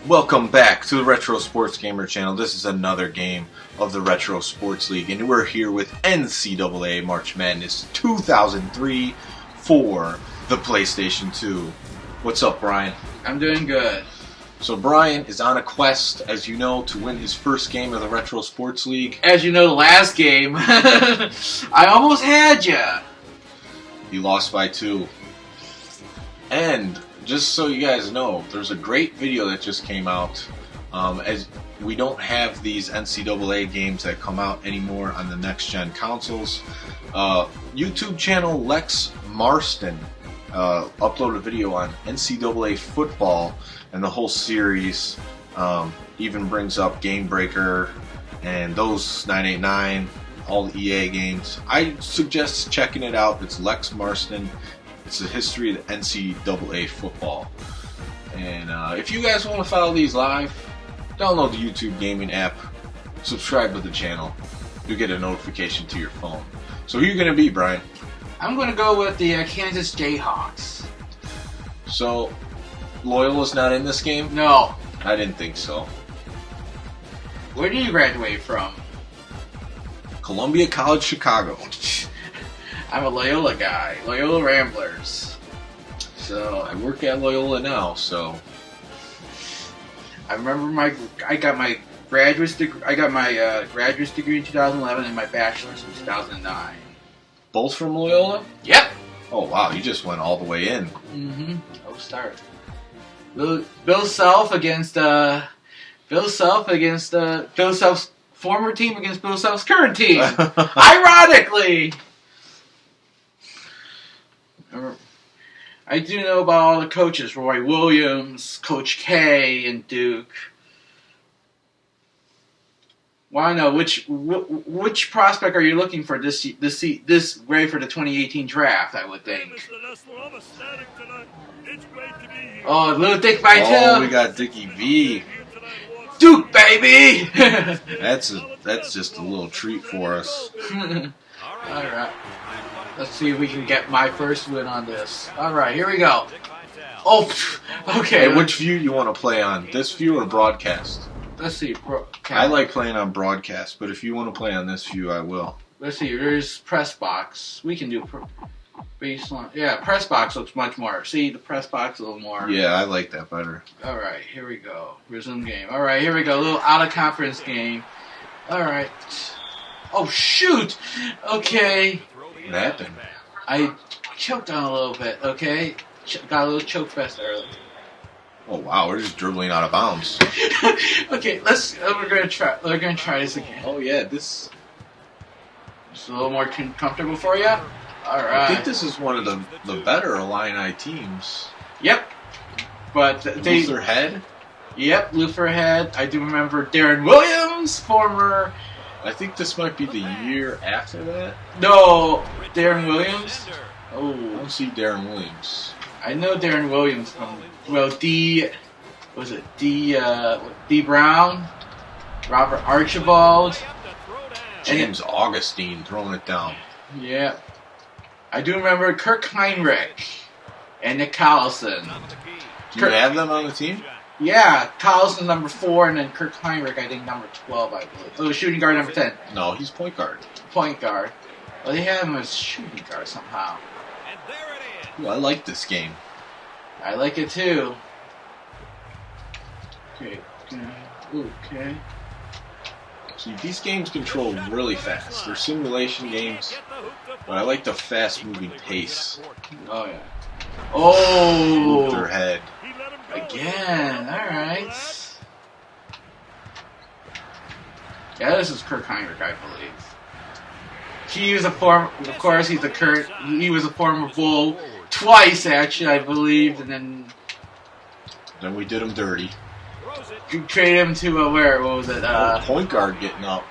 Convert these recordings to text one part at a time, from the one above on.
Welcome back to the Retro Sports Gamer channel. This is another game of the Retro Sports League, and we're here with NCAA March Madness 2003 for the PlayStation 2. What's up, Brian? I'm doing good. So Brian is on a quest, as you know, to win his first game of the Retro Sports League. As you know, the last game, I almost had ya. You lost by 2. And just so you guys know, there's a great video that just came out. As we don't have these NCAA games that come out anymore on the next-gen consoles. YouTube channel Lex Marston uploaded a video on NCAA football and the whole series. Even brings up Game Breaker and those 989, all the EA games. I suggest checking it out. It's Lex Marston. It's the history of the NCAA football. And if you guys want to follow these live, download the YouTube gaming app, subscribe to the channel. You'll get a notification to your phone. So who are you going to be, Brian? I'm going to go with the Kansas Jayhawks. So, Loyola's not in this game? No. I didn't think so. Where did you graduate from? Columbia College, Chicago. I'm a Loyola guy. Loyola Ramblers. So I work at Loyola now, so I remember I got my graduate's degree. I got my graduate's degree in 2011 and my bachelor's in 2009. Both from Loyola? Yep. Oh wow, you just went all the way in. Mm-hmm. Oh, start. Bill Self against Bill Self's former team against Bill Self's current team. Ironically. I do know about all the coaches: Roy Williams, Coach K, and Duke. Want to know which prospect are you looking for this ready for the 2018 draft? I would think. Oh, little Dick by 2. Oh, we got Dickie V. Duke, baby. That's just a little treat for us. All right. Let's see if we can get my first win on this. Alright, here we go. Oh, okay. Hey, which view you want to play on? This view or broadcast? Let's see. I like playing on broadcast, but if you want to play on this view, I will. Let's see. There's press box. We can do baseline. Yeah, press box looks much more. See, the press box a little more. Yeah, I like that better. Alright, here we go. Resume game. Alright, here we go. A little out-of-conference game. Alright. Oh, shoot! Okay. What happened? I choked on a little bit, okay? Got a little choke fest early. Oh wow, we're just dribbling out of bounds. Okay, we're gonna try this again. Oh yeah, this It's a little more comfortable for you? Alright. I think this is one of the better Illini teams. Yep. But Luther Head? Yep, Luther Head. I do remember Darren Williams, former... I think this might be the year after that. No, Darren Williams. Oh, I don't see Darren Williams. I know Darren Williams from D Brown, Robert Archibald, James Augustine throwing it down. Yeah, I do remember Kirk Heinrich and Nick Collison. Do you have them on the team? Yeah, Collison number 4, and then Kirk Heinrich, I think, number 12, I believe. Oh, shooting guard number 10. No, he's point guard. Point guard. Well, they have him as shooting guard somehow. Ooh, I like this game. I like it too. Okay. Okay. See, these games control really fast. They're simulation games, but I like the fast-moving pace. Oh, yeah. Oh! Luther Head. Again, alright. Yeah, this is Kirk Heinrich, I believe. He was a former, of course, he was a former Bull twice, actually, I believe, and then we did him dirty. Trade him to where? What was it? Point guard getting up.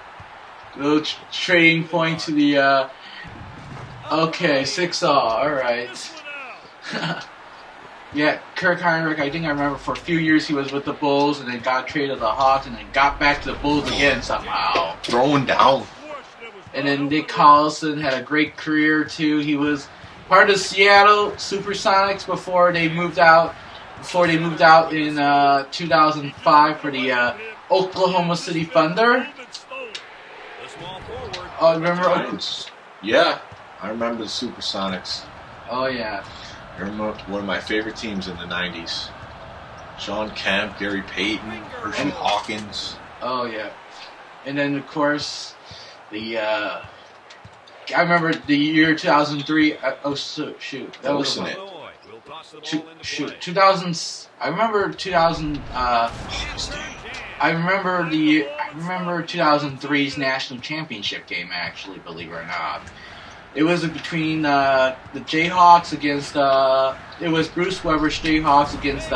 Little trading point to the. Okay, 6-all. All right. Yeah, Kirk Heinrich. I think I remember for a few years he was with the Bulls, and then got traded to the Hawks, and then got back to the Bulls again somehow. Throwing down. And then Nick Collison had a great career too. He was part of Seattle Supersonics before they moved out before they moved out in 2005 for the Oklahoma City Thunder. Oh, remember? Yeah, I remember the Supersonics. Oh, yeah. I remember one of my favorite teams in the 90s. Sean Kemp, Gary Payton, Hershey Hawkins. Oh, yeah. And then, of course, I remember the year 2003. Oh, shoot. That was it. Shoot. 2000. I remember 2000. I remember 2003's national championship game, actually, believe it or not. It was between the Jayhawks against, it was Bruce Weber's Jayhawks against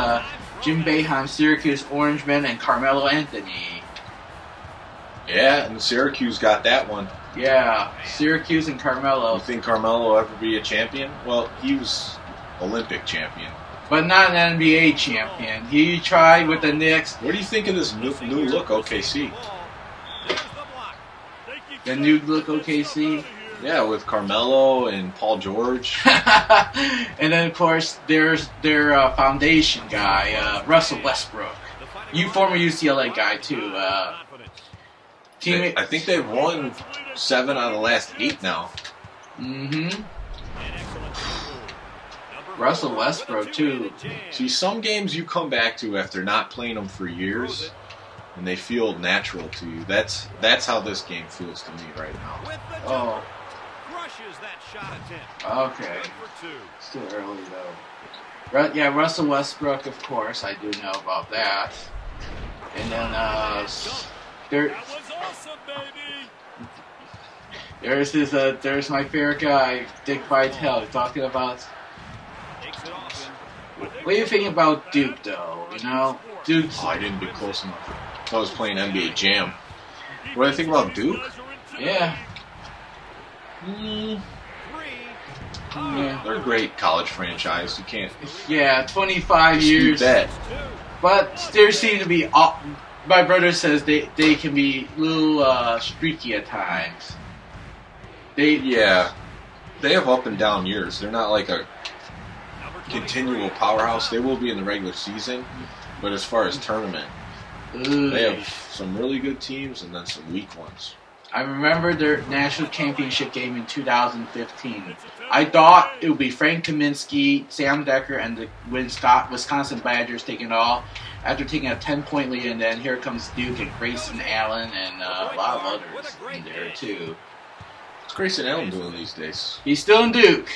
Jim Boeheim's Syracuse Orangemen and Carmelo Anthony. Yeah, and Syracuse got that one. Yeah, Syracuse and Carmelo. You think Carmelo will ever be a champion? Well, he was Olympic champion. But not an NBA champion. He tried with the Knicks. What do you think of this new look OKC? The new look OKC? Yeah, with Carmelo and Paul George. And then, of course, there's their foundation guy, Russell Westbrook. Former UCLA guy, too. I think they've won 7 out of the last 8 now. Mm-hmm. Russell Westbrook, too. See, some games you come back to after not playing them for years, and they feel natural to you. That's how this game feels to me right now. Oh. Okay. Still early, though. Yeah, Russell Westbrook, of course. I do know about that. And then, there's my favorite guy, Dick Vitale, talking about. What do you think about Duke, though? You know, Duke. Oh, I didn't get close enough. I was playing NBA Jam. What do I think about Duke? Yeah. Yeah, they're a great college franchise. You can't. Yeah, 25 years. That. But there seem to be. My brother says they can be a little streaky at times. They have up and down years. They're not like a continual powerhouse. They will be in the regular season, but as far as tournament, they have some really good teams and then some weak ones. I remember their national championship game in 2015. I thought it would be Frank Kaminsky, Sam Decker, and the Wisconsin Badgers taking it all after taking a 10-point lead, and then here comes Duke and Grayson Allen and a lot of others in there too. What's Grayson Allen doing these days? He's still in Duke.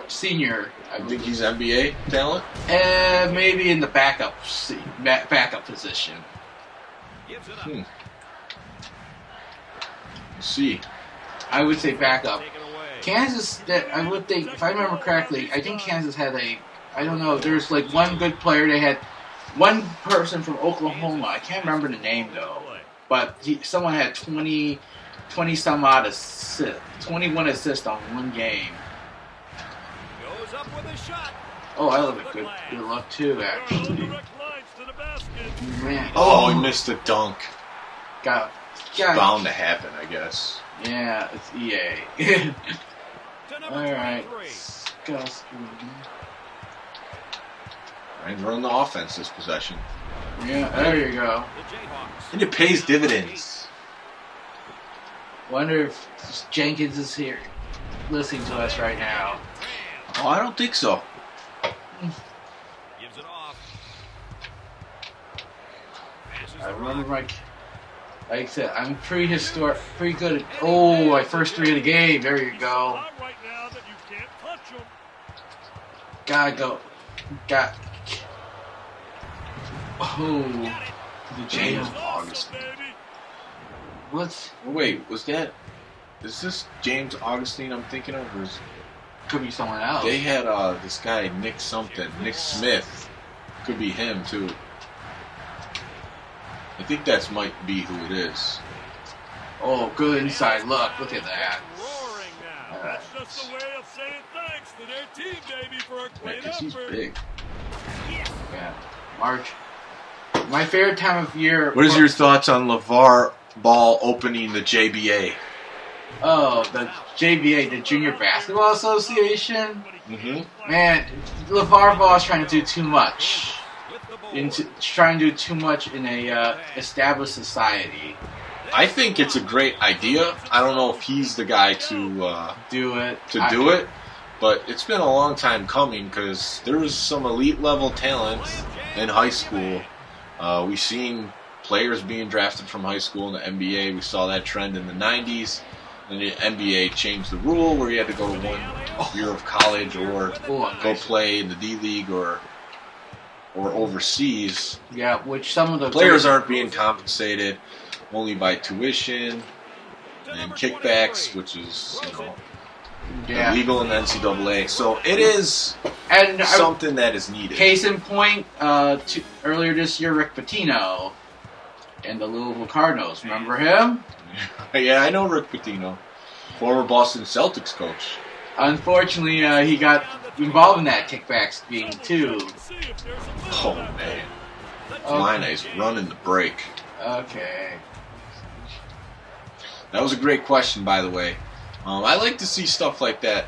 Senior. I think he's NBA talent? Maybe in the backup position. Let's see. I would say backup. Kansas, I would think, if I remember correctly, I think Kansas had I don't know, there's like one good player. They had one person from Oklahoma. I can't remember the name, though. But someone had 20 some odd assists, 21 assists on one game. Oh, I love it. Good luck too, actually. Man. Oh, he missed the dunk. Got bound to happen, I guess. Yeah, it's EA. Alright. Go. Ryan's running the offense this possession. Yeah, there you go. And it pays dividends. Wonder if Jenkins is here listening to us right now. Oh, I don't think so. Gives it off. I remember like I said, I'm pretty good at, my first 3 of the game. There you go. Gotta go. Oh, the James Augustine. What? Wait, is this James Augustine I'm thinking of, or could be someone else? They had this guy Nick Smith. Could be him too. I think that might be who it is. Oh, good inside look. Look at that. Just a way of saying thanks to their team, baby, for a great effort. He's big. Yeah. March. My favorite time of year. What is your thoughts on LeVar Ball opening the JBA? Oh, the JBA, the Junior Basketball Association. Man, LeVar Ball is trying to do too much. Trying to do too much in a established society. I think it's a great idea. I don't know if he's the guy to do it. But it's been a long time coming because there was some elite level talent in high school. We've seen players being drafted from high school in the NBA. We saw that trend in the 90s. And the NBA changed the rule where you had to go to 1 year of college or go play in the D League or overseas. Yeah, which some of the players aren't being compensated only by tuition and kickbacks, which is illegal in the NCAA. So it is something that is needed. Case in point, earlier this year, Rick Pitino and the Louisville Cardinals. Remember him? Yeah, I know Rick Pitino, former Boston Celtics coach. Unfortunately, he got involved in that kickback scheme too. Oh man, Line's running the break. Okay. That was a great question, by the way. I like to see stuff like that.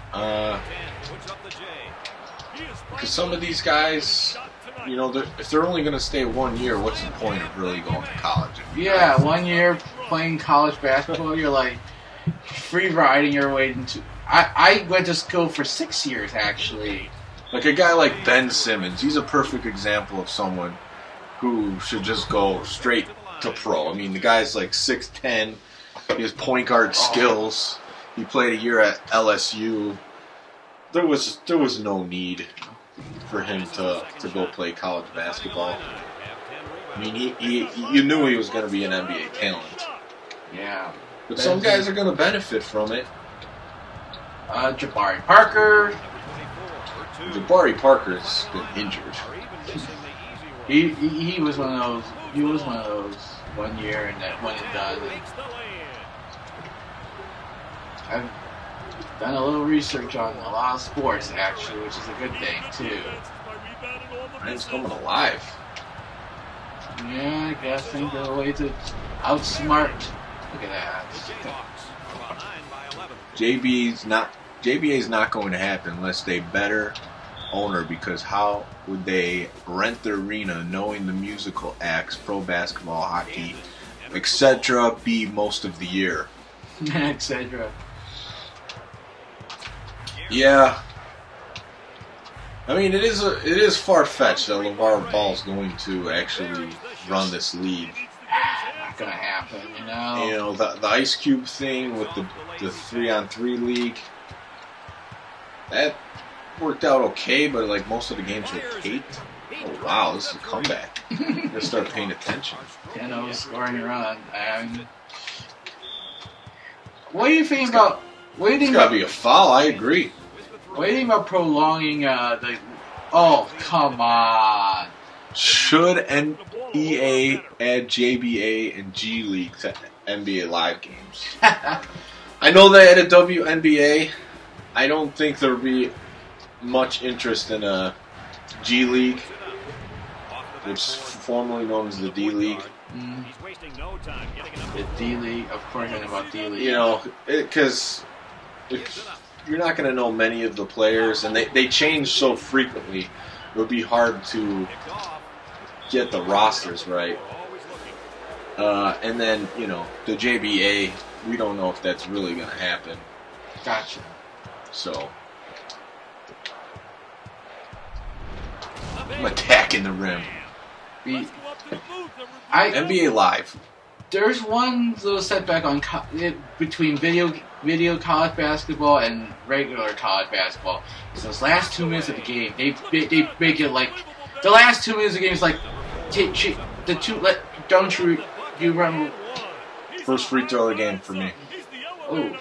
Because some of these guys, if they're only going to stay 1 year, what's the point of really going to college? Yeah, 1 year playing college basketball, you're like free riding your way into. I went to school for 6 years, actually. Like a guy like Ben Simmons, he's a perfect example of someone who should just go straight to pro. I mean, the guy's like 6'10", he has point guard skills. He played a year at LSU. There was no need for him to go play college basketball. I mean, you knew he was going to be an NBA talent. Yeah. But some guys are going to benefit from it. Jabari Parker. Jabari Parker's been injured. He was one of those. He was one of those 1 year and that one and done. I've done a little research on a lot of sports, actually, which is a good thing, too. Ryan's coming alive. Yeah, I guess think of a way to outsmart. Look at that. JBA's not going to happen unless they better owner, because how would they rent the arena knowing the musical acts, pro basketball, hockey, etc. be most of the year? Etc. Yeah. I mean, it is far-fetched that LeVar Ball's going to actually run this league. Not gonna happen, the Ice Cube thing with the 3-on-3 league, that worked out okay, but like most of the games were taped. Oh wow, this is a comeback. I'm gonna start paying attention. 10-0 scoring run. What do you think about? What do you think? It's gotta be a foul. I agree. What do you think about prolonging the? Oh come on! Should NCAA add JBA and G League to NBA Live games? I know they had a WNBA. I don't think there would be much interest in a G League, which is formerly known as the D League. The D League, of course, I know about D League. Because you're not going to know many of the players, and they change so frequently. It would be hard to get the rosters right. And then, the JBA, we don't know if that's really going to happen. Gotcha. So, I'm attacking the rim. NBA Live. There's one little setback on between video college basketball and regular college basketball. It's those last 2 minutes of the game. They make it like the last 2 minutes of the game is like don't you remember? First free throw of the game for me. Oh.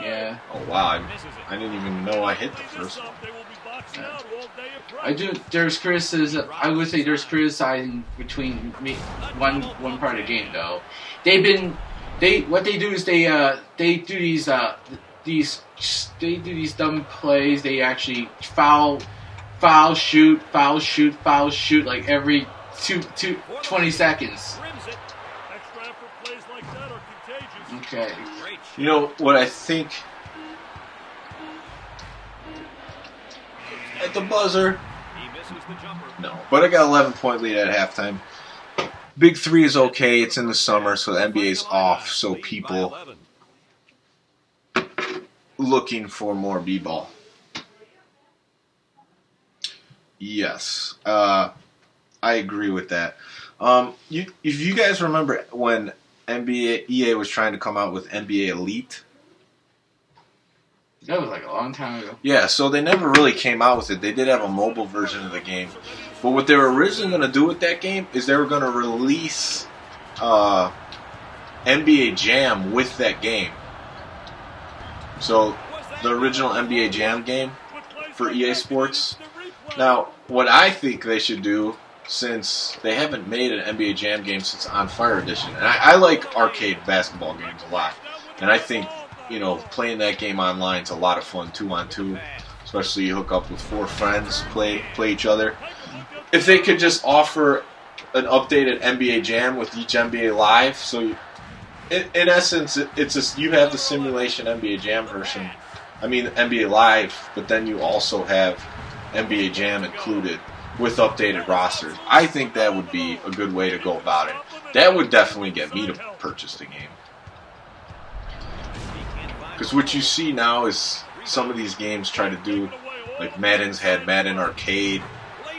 Yeah. Oh wow! I didn't even know I hit the first one. I do. There's criticism. I would say there's criticizing between me one part of the game though. What they do is they do these dumb plays. They actually foul shoot like every 20 seconds. Okay. You know what I think? At the buzzer. No, but I got 11-point lead at halftime. Big Three is okay. It's in the summer, so the NBA's off. So people looking for more b-ball. Yes, I agree with that. If you guys remember when EA was trying to come out with NBA Elite. That was like a long time ago. Yeah, so they never really came out with it. They did have a mobile version of the game. But what they were originally going to do with that game is they were going to release NBA Jam with that game. So the original NBA Jam game for EA Sports. Now, what I think they should do, since they haven't made an NBA Jam game since On Fire Edition, and I like arcade basketball games a lot, and I think, you know, playing that game online is a lot of fun, 2-on-2, especially you hook up with 4 friends, play each other. If they could just offer an updated NBA Jam with each NBA Live, so in essence, it's just you have the simulation NBA Jam version, I mean NBA Live, but then you also have NBA Jam included with updated rosters. I think that would be a good way to go about it. That would definitely get me to purchase the game. Because what you see now is some of these games try to do, like Madden's had Madden Arcade,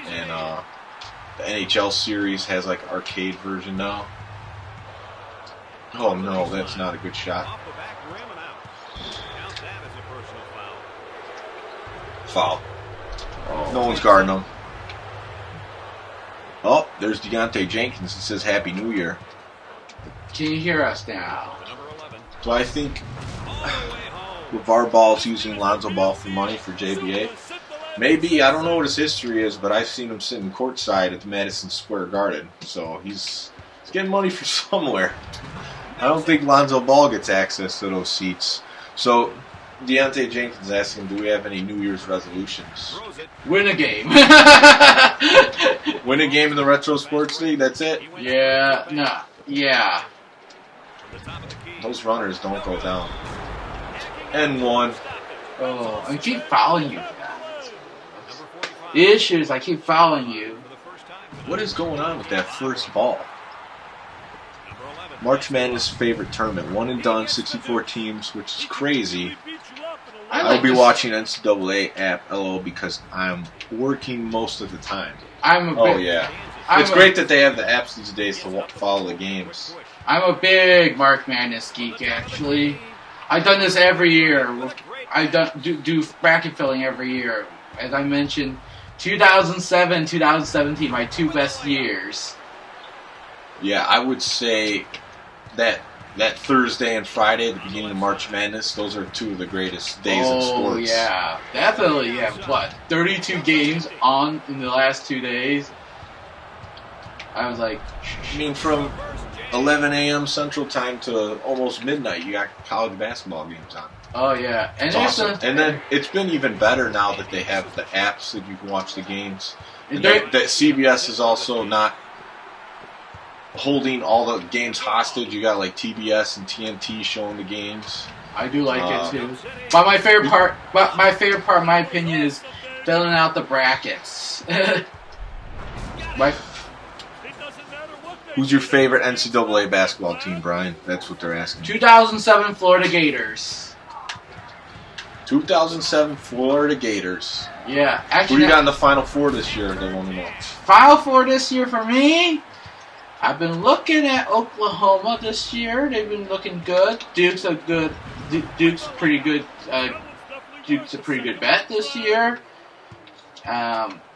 and the NHL series has like arcade version now. Oh no, that's not a good shot. Foul. Oh. No one's guarding him. Oh, there's Deontay Jenkins. It says Happy New Year. Can you hear us now? So I think LeVar Ball's using Lonzo Ball for money for JBA. Maybe, I don't know what his history is, but I've seen him sitting courtside at the Madison Square Garden. So he's getting money from somewhere. I don't think Lonzo Ball gets access to those seats. So Deontay Jenkins asking, do we have any New Year's resolutions? Win a game. Win a game in the Retro Sports League, that's it? Yeah, no, yeah. Those runners don't go down. And one. Oh, I keep following you, guys. The issue is I keep following you. What is going on with that first ball? March Madness favorite tournament. One and done, 64 teams, which is crazy. I'll be watching NCAA app, LO, because I'm working most of the time. It's great that they have the apps these days to follow the games. I'm a big March Madness geek, actually. I've done this every year. I do bracket filling every year. As I mentioned, 2007, 2017, my 2 best years. Yeah, I would say that Thursday and Friday at the beginning of March Madness, those are 2 of the greatest days in sports. Oh, yeah. Definitely, yeah. What, 32 games on in the last 2 days? I was like... I mean, from 11 a.m. Central Time to almost midnight, you got college basketball games on. Oh, yeah. And, awesome. And then it's been even better now that they have the apps that you can watch the games. And that CBS is also not holding all the games hostage. You got like TBS and TNT showing the games. I do like it too. But my favorite part, in my opinion, is filling out the brackets. Who's your favorite NCAA basketball team, Brian? That's what they're asking. 2007 Florida Gators. 2007 Florida Gators. Yeah, actually. Who you got in the Final Four this year? They want to know. Final Four this year for me? I've been looking at Oklahoma this year. They've been looking good. Duke's a pretty good. Duke's a pretty good bet this year.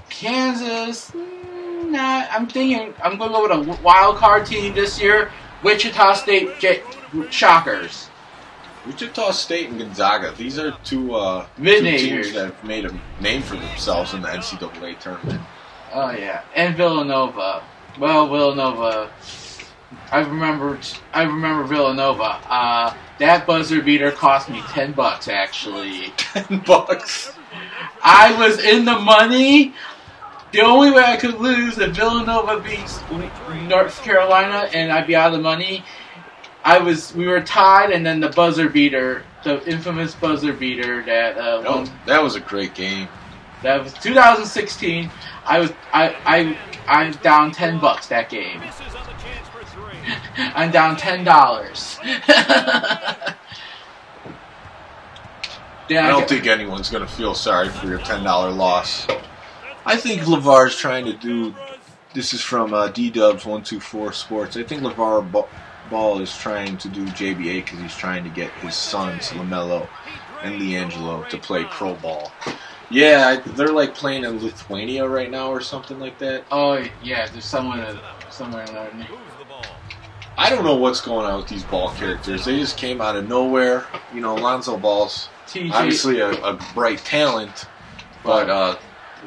Kansas, I'm thinking I'm going to go with a wild card team this year. Wichita State Shockers. Wichita State and Gonzaga. These are two teams that have made a name for themselves in the NCAA tournament. Oh yeah, and Villanova. Well, Villanova. I remember Villanova. That buzzer beater cost me $10 actually. $10. I was in the money. The only way I could lose if Villanova beats North Carolina and I'd be out of the money We were tied, and then the buzzer beater, the infamous buzzer beater that won. That was a great game. That was 2016. I'm down $10 that game. I'm down $10. I don't think anyone's going to feel sorry for your $10 loss. I think LeVar's trying to do. This is from D-Dubs124 Sports. I think LeVar Ball is trying to do JBA because he's trying to get his sons, LaMelo and LiAngelo, to play pro ball. Yeah, they're like playing in Lithuania right now or something like that. Oh, yeah, there's somewhere in there. I don't know what's going on with these ball characters. They just came out of nowhere. You know, Lonzo Ball's obviously a bright talent, but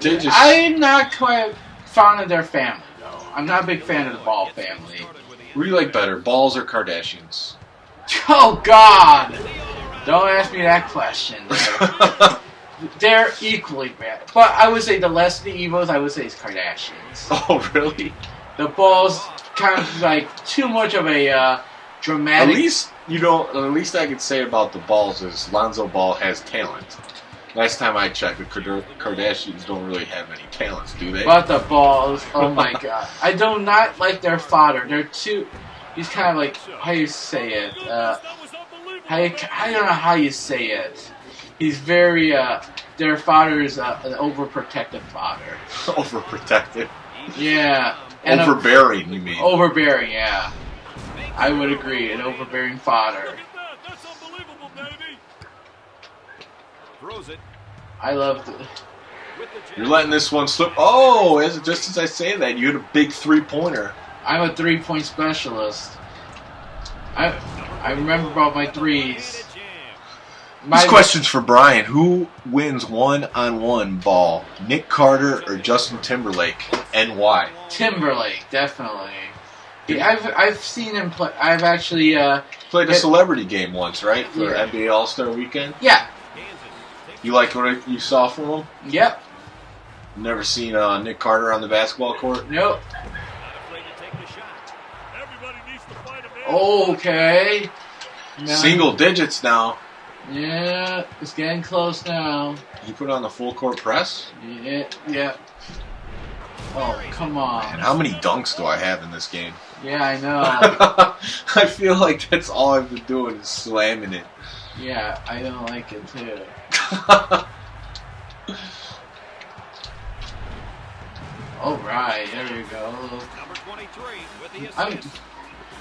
they just... I'm not quite fond of their family, though. I'm not a big fan of the Ball family. Who do you like better, Balls or Kardashians? Oh, God! Don't ask me that question. They're equally bad. But I would say the less of the evils, I would say it's Kardashians. Oh, really? The Balls kind of like too much of a dramatic... At least I could say about the Balls is Lonzo Ball has talent. Last time I checked, the Kardashians don't really have any talents, do they? But the Balls, oh my God. I do not like their father. He's kind of like, how you say it? I don't know how you say it. He's very, their father is an overprotective father. Overprotective? Yeah. And overbearing, you mean? Overbearing, yeah. I would agree, an overbearing father. That's unbelievable, baby. Throws it. I love it. You're letting this one slip. Oh, just as I say that, you had a big three-pointer. I'm a three-point specialist. I remember about my threes. This question's for Brian. Who wins one-on-one ball? Nick Carter or Justin Timberlake, and why? Timberlake, definitely. Yeah, I've seen him play. I've actually played a celebrity game once, right? For NBA All-Star Weekend? Yeah. You like what you saw from him? Yep. Never seen Nick Carter on the basketball court? Nope. Okay. Single digits now. Yeah, it's getting close now. You put on the full court press? Yeah. Oh, come on. And how many dunks do I have in this game? Yeah, I know. I feel like that's all I've been doing is slamming it. Yeah, I don't like it too. Alright, there you go.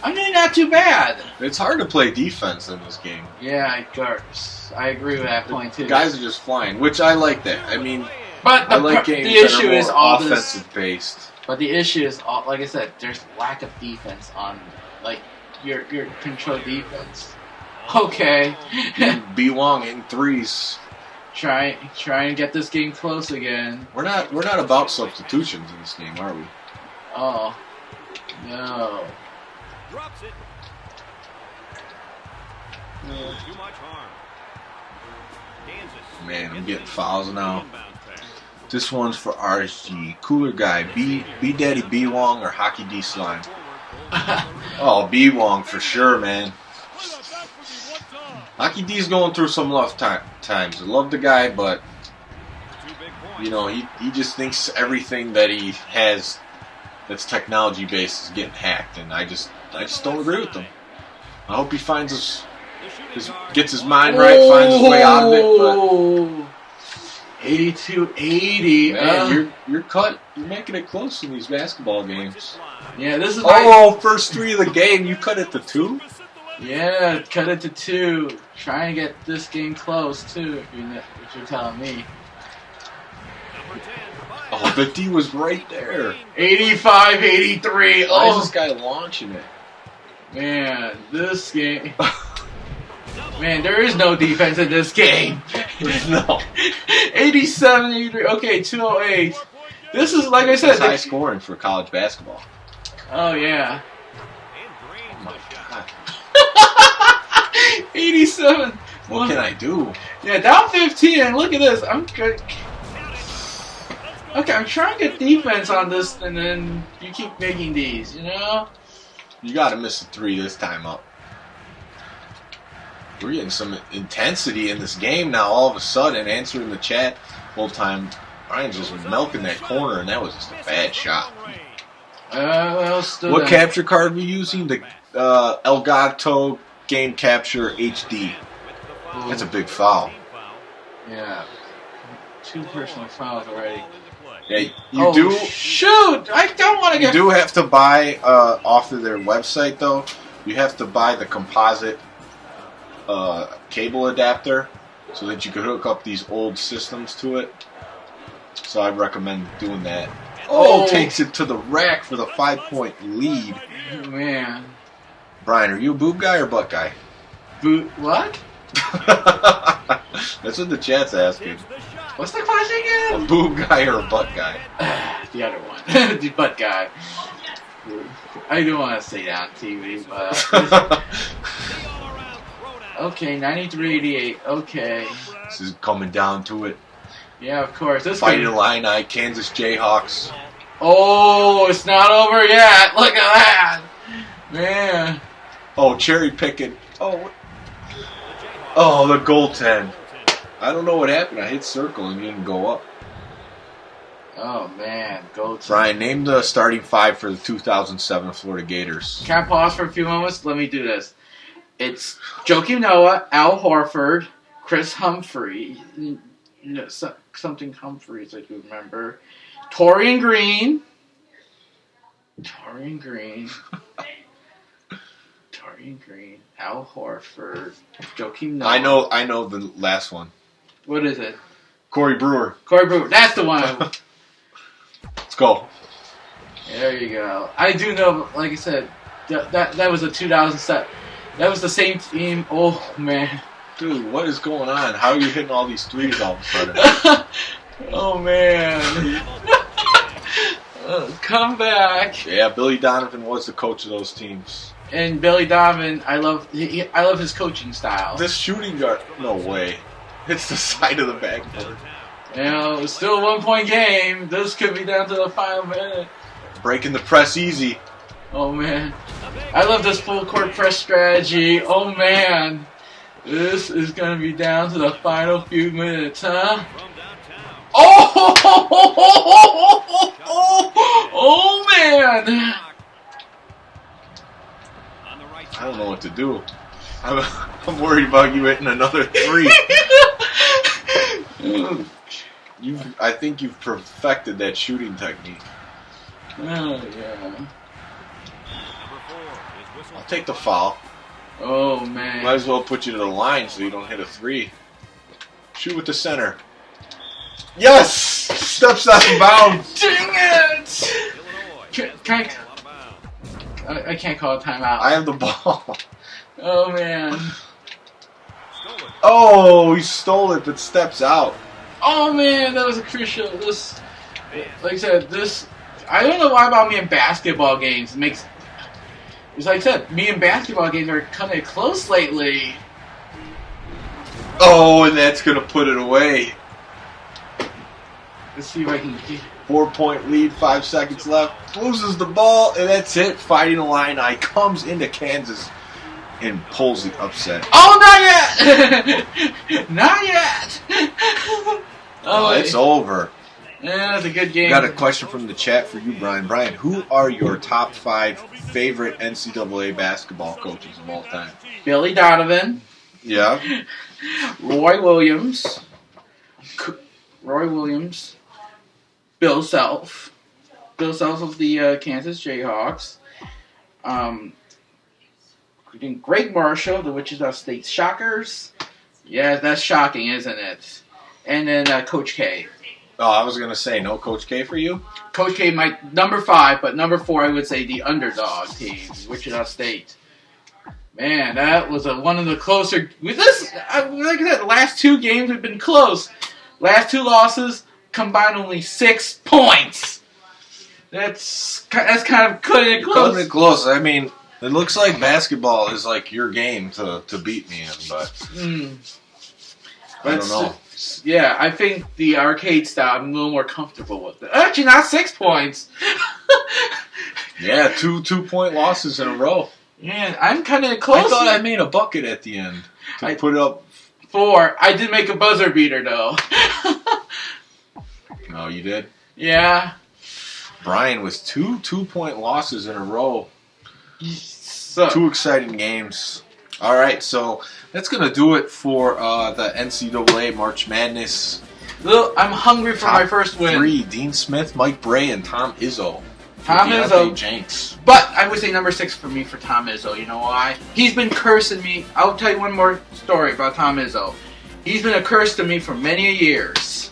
I'm doing not too bad. It's hard to play defense in this game. Yeah, of course. I agree with that point too. The guys are just flying, which I like that. I mean, but I like games that are more offensive based. But the issue is, like I said, there's lack of defense on, like, your control defense. Okay. B. Wong hitting threes. Try and get this game close again. We're not about substitutions in this game, are we? Oh. No. Drops it. Too much harm. Kansas. Man, I'm getting fouls now. This one's for RSG. Cooler guy. B Daddy B Wong or Hockey D Slime? Oh, B Wong for sure, man. Hockey D's going through some rough times. I love the guy, but you know, he just thinks everything that he has that's technology based is getting hacked, and I just don't agree with him. I hope he finds gets his mind right, finds his way out of it. But 82-80. Man, you're cut. You're making it close in these basketball games. Yeah, this is first three of the game. You cut it to 2. Yeah, cut it to 2. Trying to get this game close too. If you're telling me. Oh, the D was right there. 85-83. Why is this guy launching it? Man, this game. Man, there is no defense in this game. No. 87-83. Okay, 208. This is, like I said, that's high scoring for college basketball. Oh, yeah. Oh, my God. 87. What can I do? Yeah, down 15. And look at this. I'm good. Okay, I'm trying to get defense on this, and then you keep making these, you know? You got to miss a 3 this time up. We're getting some intensity in this game now. All of a sudden, answering the chat whole time. Brian's just milking that corner, and that was just a bad shot. Well, still What capture card are we using? The Elgato Game Capture HD. That's a big foul. Yeah. 2 personal fouls already. Yeah, you do. Shoot! I don't want to get. You do have to buy off of their website, though. You have to buy the composite cable adapter so that you can hook up these old systems to it. So I recommend doing that. Oh, takes it to the rack for the 5-point lead. Oh, man. Brian, are you a boob guy or butt guy? What? That's what the chat's asking. What's the question again? A boob guy or a butt guy? The other one. The butt guy. I don't want to say that on TV, but... Okay, 93-88. Okay. This is coming down to it. Yeah, of course. This Fighting Illini, Kansas Jayhawks. Oh, it's not over yet. Look at that. Man. Oh, cherry picking. Oh, the goaltend. I don't know what happened. I hit circle and didn't go up. Oh, man. Goaltend. Brian, name the starting 5 for the 2007 Florida Gators. Can I pause for a few moments? Let me do this. It's Joakim Noah, Al Horford, Chris Humphrey, something Humphreys, I do remember. Torian Green, Al Horford, Joakim Noah. I know the last one. What is it? Cory Brewer. That's the one. Let's go. There you go. I do know, like I said, that was a 2007. That was the same team. Oh, man. Dude, what is going on? How are you hitting all these threes all of a sudden? Oh, man. Come back. Yeah, Billy Donovan was the coach of those teams. And Billy Donovan, I love his coaching style. This shooting guard, no way. It's the side of the backboard. You know, it's still a 1-point game. This could be down to the final minute. Breaking the press easy. Oh, man. I love this full court press strategy. Oh, man. This is going to be down to the final few minutes, huh? Oh, man. I don't know what to do. I'm worried about you hitting another 3. I think you've perfected that shooting technique. Oh, yeah. I'll take the foul. Oh, man. Might as well put you to the line so you don't hit a 3. Shoot with the center. Yes! Steps out of bounds. Dang it! I can't call a timeout. I have the ball. Oh, man. Oh, he stole it but steps out. Oh, man, that was a crucial. Like I said, I don't know why about me in basketball games. It's like I said, me and basketball games are kind of close lately. Oh, and that's going to put it away. Let's see if I can... 4-point lead, 5 seconds left. Loses the ball, and that's it. Fighting Illini comes into Kansas and pulls the upset. Oh, not yet! Not yet! Oh, it's over. Yeah, that's a good game. Got a question from the chat for you, Brian. Brian, who are your top 5 favorite NCAA basketball coaches of all time? Billy Donovan. Yeah. Roy Williams. Bill Self. Bill Self of the Kansas Jayhawks. Greg Marshall of the Wichita State Shockers. Yeah, that's shocking, isn't it? And then Coach K. Oh, I was going to say, no Coach K for you? Coach K, my number 5, but number 4, I would say the underdog team, Wichita State. Man, that was one of the closer... Like I said, the last 2 games have been close. Last 2 losses combined only 6 points. That's kind of cutting it close. Cutting it close. I mean, it looks like basketball is like your game to beat me in, but I don't know. Yeah, I think the arcade style, I'm a little more comfortable with it. Actually, not 6 points. Yeah, 2 2-point losses in a row. Man, I'm kind of close. I thought I made a bucket at the end. to put up 4. I did make a buzzer beater though. Oh, you did? Yeah. Brian with 2 2-point losses in a row. So, 2 exciting games. All right, so that's going to do it for the NCAA March Madness. Look, I'm hungry for my first win. 3, Dean Smith, Mike Bray, and Tom Izzo. Tom Izzo. Jayce. But I would say number 6 for me for Tom Izzo. You know why? He's been cursing me. I'll tell you one more story about Tom Izzo. He's been a curse to me for many years.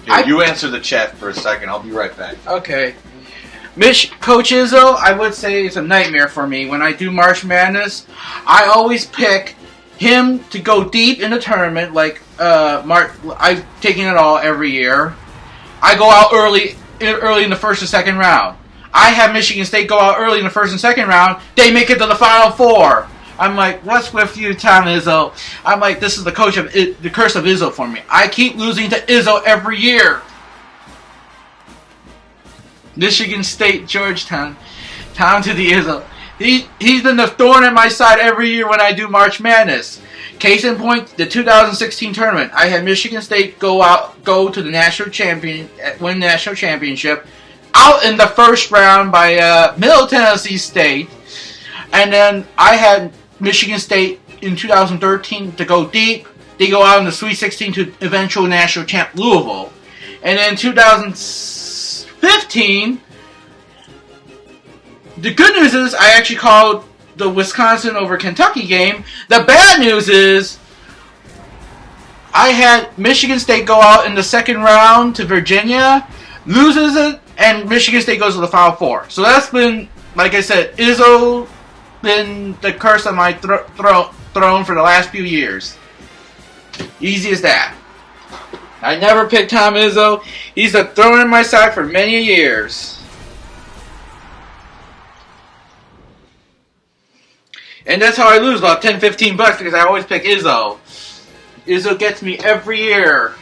Here, you answer the chat for a second. I'll be right back. Okay. Coach Izzo, I would say, is a nightmare for me. When I do March Madness, I always pick him to go deep in the tournament. Like I'm taking it all every year. I go out early in the first and second round. I have Michigan State go out early in the first and second round. They make it to the Final Four. I'm like, what's with you, Tom Izzo? I'm like, this is the curse of Izzo for me. I keep losing to Izzo every year. Michigan State, Georgetown, Tom to the Izzo. He's been the thorn in my side every year when I do March Madness. Case in point, the 2016 tournament. I had Michigan State go to the win national championship, out in the first round by Middle Tennessee State, and then I had Michigan State in 2013 to go deep. They go out in the Sweet 16 to eventual national champ Louisville, and then 2015. The good news is I actually called the Wisconsin over Kentucky game. The bad news is I had Michigan State go out in the second round to Virginia, loses it, and Michigan State goes to the Final Four. So that's been, like I said, Izzo been the curse on my throne for the last few years. Easy as that. I never picked Tom Izzo. He's a thorn in my side for many years. And that's how I lose about $10-15 because I always pick Izzo. Izzo gets me every year.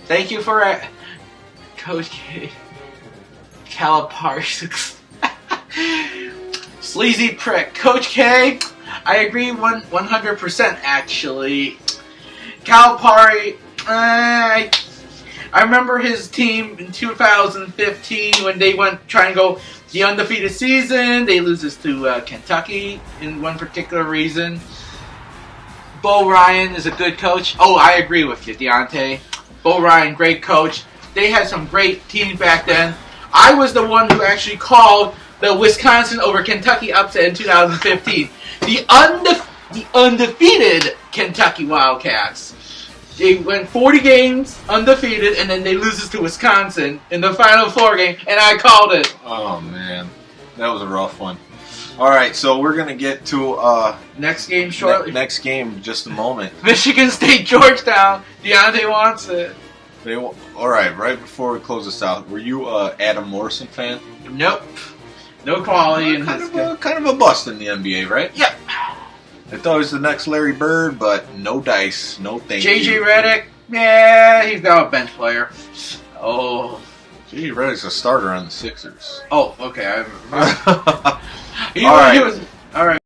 Thank you for it, Coach K. Calipari. Sleazy prick. Coach K, I agree 100% actually. Calipari, I remember his team in 2015 when they went trying to go the undefeated season. They loses to Kentucky in one particular reason. Bo Ryan is a good coach. Oh, I agree with you, Deontay. Bo Ryan, great coach. They had some great teams back then. I was the one who actually called the Wisconsin over Kentucky upset in 2015. The undefeated Kentucky Wildcats. They went 40 games undefeated, and then they loses to Wisconsin in the Final Four game, and I called it. Oh, man. That was a rough one. All right, so we're going to get to next game shortly. Next game in just a moment. Michigan State, Georgetown. Deontay wants it. All right, right before we close this out, were you Adam Morrison fan? Nope. No quality in his game. Kind of a bust in the NBA, right? Yep. I thought he was the next Larry Bird, but no dice, no thank you. JJ Redick, yeah, he's now a bench player. Oh. JJ Redick's a starter on the Sixers. Oh, okay. I remember. All right. All right.